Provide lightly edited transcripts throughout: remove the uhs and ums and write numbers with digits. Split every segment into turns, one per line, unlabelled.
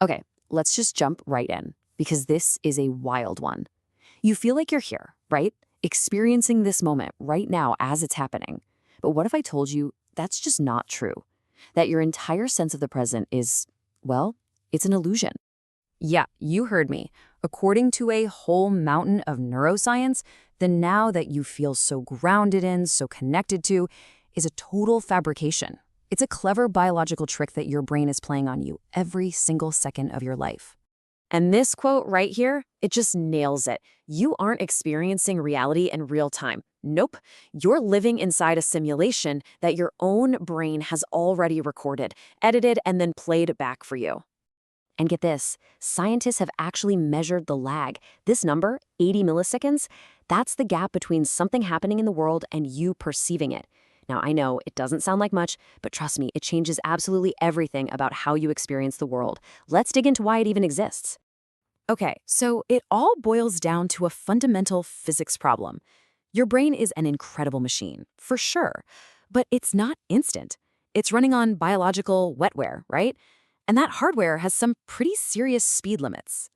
Okay, let's just jump right in, because this is a wild one. You feel like you're here, right? Experiencing this moment right now as it's happening. But what if I told you that's just not true? That your entire sense of the present is, well, it's an illusion. Yeah, you heard me. According to a whole mountain of neuroscience, the now that you feel so grounded in, so connected to, is a total fabrication. It's a clever biological trick that your brain is playing on you every single second of your life. And this quote right here, it just nails it. You aren't experiencing reality in real time. Nope. You're living inside a simulation that your own brain has already recorded, edited, and then played back for you. And get this, scientists have actually measured the lag. This number, 80 milliseconds, that's the gap between something happening in the world and you perceiving it. Now, I know it doesn't sound like much, but trust me, it changes absolutely everything about how you experience the world. Let's dig into why it even exists. Okay, so it all boils down to a fundamental physics problem. Your brain is an incredible machine, for sure, but it's not instant. It's running on biological wetware, right? And that hardware has some pretty serious speed limits.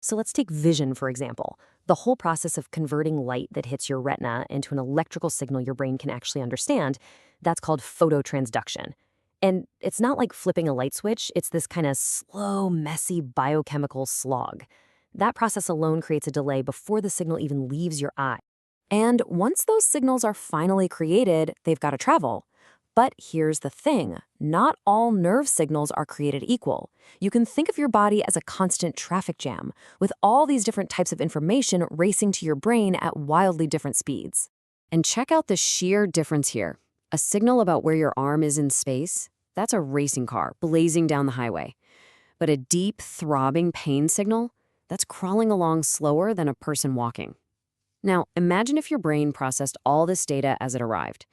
So let's take vision, for example. The whole process of converting light that hits your retina into an electrical signal your brain can actually understand, that's called phototransduction. And it's not like flipping a light switch, it's this kind of slow, messy biochemical slog. That process alone creates a delay before the signal even leaves your eye. And once those signals are finally created, they've got to travel. But here's the thing, not all nerve signals are created equal. You can think of your body as a constant traffic jam, with all these different types of information racing to your brain at wildly different speeds. And check out the sheer difference here. A signal about where your arm is in space, that's a racing car blazing down the highway. But a deep, throbbing pain signal, that's crawling along slower than a person walking. Now, imagine if your brain processed all this data as it arrived.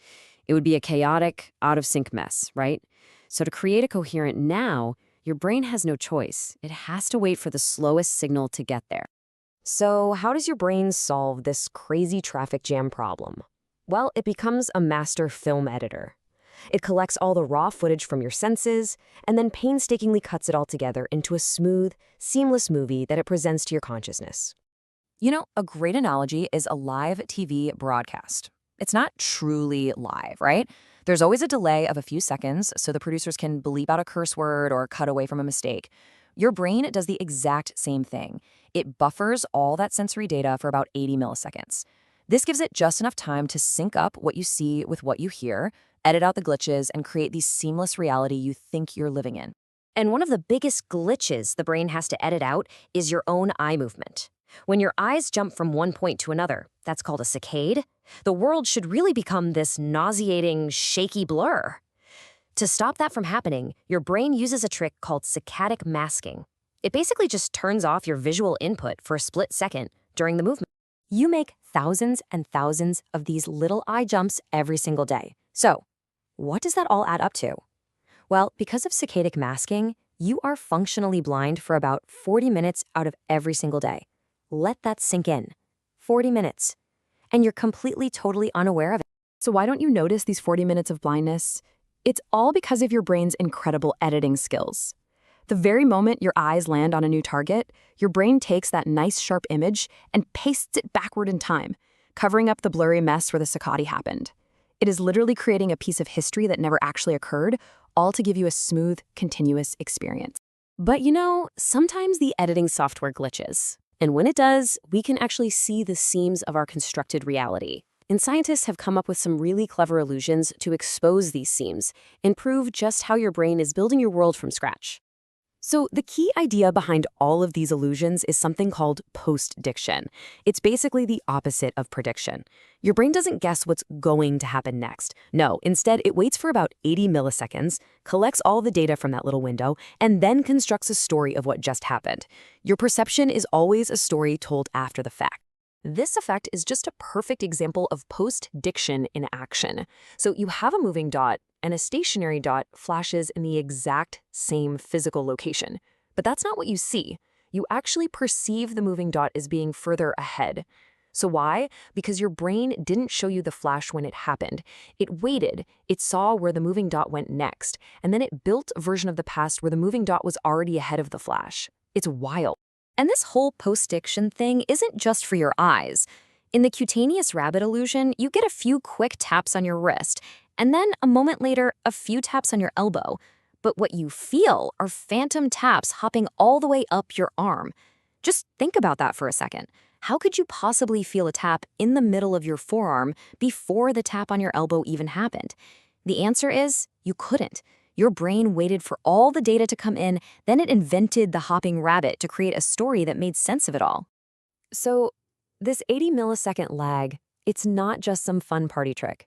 It would be a chaotic, out-of-sync mess, right? So to create a coherent now, your brain has no choice. It has to wait for the slowest signal to get there. So how does your brain solve this crazy traffic jam problem? Well, it becomes a master film editor. It collects all the raw footage from your senses and then painstakingly cuts it all together into a smooth, seamless movie that it presents to your consciousness. You know, a great analogy is a live TV broadcast. It's not truly live, right? There's always a delay of a few seconds so the producers can bleep out a curse word or cut away from a mistake. Your brain does the exact same thing. It buffers all that sensory data for about 80 milliseconds. This gives it just enough time to sync up what you see with what you hear, edit out the glitches, and create the seamless reality you think you're living in. And one of the biggest glitches the brain has to edit out is your own eye movement. When your eyes jump from one point to another, that's called a saccade, the world should really become this nauseating, shaky blur. To stop that from happening, your brain uses a trick called saccadic masking. It basically just turns off your visual input for a split second during the movement. You make thousands and thousands of these little eye jumps every single day. So, what does that all add up to? Well, because of saccadic masking, you are functionally blind for about 40 minutes out of every single day. Let that sink in. 40 minutes. And you're completely, totally unaware of it. So why don't you notice these 40 minutes of blindness? It's all because of your brain's incredible editing skills. The very moment your eyes land on a new target, your brain takes that nice sharp image and pastes it backward in time, covering up the blurry mess where the saccade happened. It is literally creating a piece of history that never actually occurred, all to give you a smooth, continuous experience. But you know, sometimes the editing software glitches. And when it does, we can actually see the seams of our constructed reality. And scientists have come up with some really clever illusions to expose these seams and prove just how your brain is building your world from scratch. So the key idea behind all of these illusions is something called postdiction. It's basically the opposite of prediction. Your brain doesn't guess what's going to happen next. No, instead it waits for about 80 milliseconds, collects all the data from that little window, and then constructs a story of what just happened. Your perception is always a story told after the fact. This effect is just a perfect example of postdiction in action. So you have a moving dot, and a stationary dot flashes in the exact same physical location. But that's not what you see. You actually perceive the moving dot as being further ahead.
So why? Because your brain didn't show you the flash when it happened. It waited, it saw where the moving dot went next, and then it built a version of the past where the moving dot was already ahead of the flash. It's wild.
And this whole postdiction thing isn't just for your eyes. In the cutaneous rabbit illusion, you get a few quick taps on your wrist, and then a moment later, a few taps on your elbow. But what you feel are phantom taps hopping all the way up your arm. Just think about that for a second. How could you possibly feel a tap in the middle of your forearm before the tap on your elbow even happened? The answer is you couldn't. Your brain waited for all the data to come in, then it invented the hopping rabbit to create a story that made sense of it all.
So, this 80-millisecond lag, it's not just some fun party trick.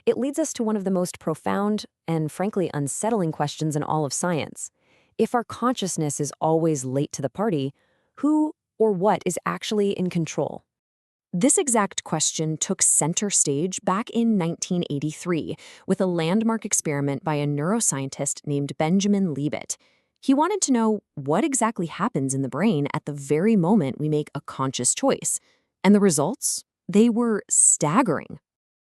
It leads us to one of the most profound and, frankly, unsettling questions in all of science. If our consciousness is always late to the party, who or what is actually in control? This exact question took center stage back in 1983 with a landmark experiment by a neuroscientist named Benjamin Libet. He wanted to know what exactly happens in the brain at the very moment we make a conscious choice. And the results? They were staggering.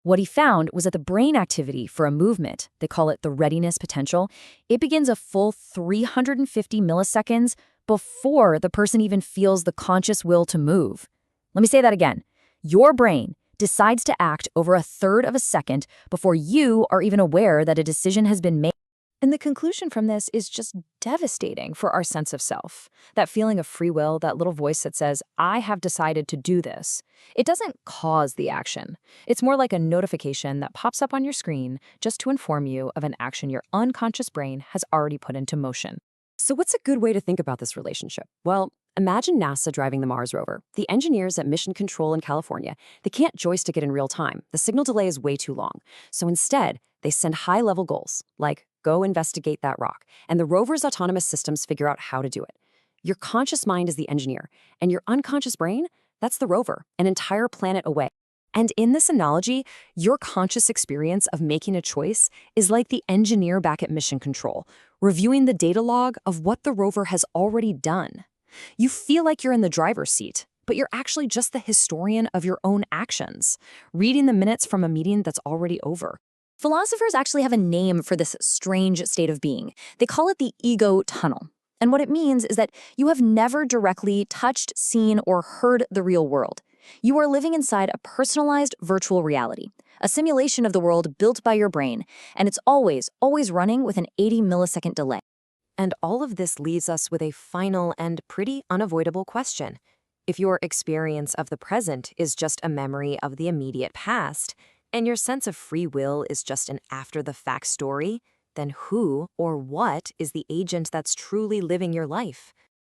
What he found was that the brain activity for a movement, they call it the readiness potential, it begins a full 350 milliseconds before the person even feels the conscious will to move. Let me say that again. Your brain decides to act over a third of a second before you are even aware that a decision has been made. And the conclusion from this is just devastating for our sense of self. That feeling of free will, that little voice that says, I have decided to do this. It doesn't cause the action. It's more like a notification that pops up on your screen just to inform you of an action your unconscious brain has already put into motion.
So what's a good way to think about this relationship? Well, imagine NASA driving the Mars rover. The engineers at Mission Control in California, they can't joystick it in real time. The signal delay is way too long. So instead, they send high-level goals, like go investigate that rock, and the rover's autonomous systems figure out how to do it. Your conscious mind is the engineer, and your unconscious brain, that's the rover, an entire planet away. And in this analogy, your conscious experience of making a choice is like the engineer back at Mission Control, reviewing the data log of what the rover has already done. You feel like you're in the driver's seat, but you're actually just the historian of your own actions, reading the minutes from a meeting that's already over.
Philosophers actually have a name for this strange state of being. They call it the ego tunnel. And what it means is that you have never directly touched, seen, or heard the real world. You are living inside a personalized virtual reality, a simulation of the world built by your brain, and it's always running with an 80-millisecond delay.
And all of this leaves us with a final and pretty unavoidable question. If your experience of the present is just a memory of the immediate past, and your sense of free will is just an after-the-fact story, then who or what is the agent that's truly living your life?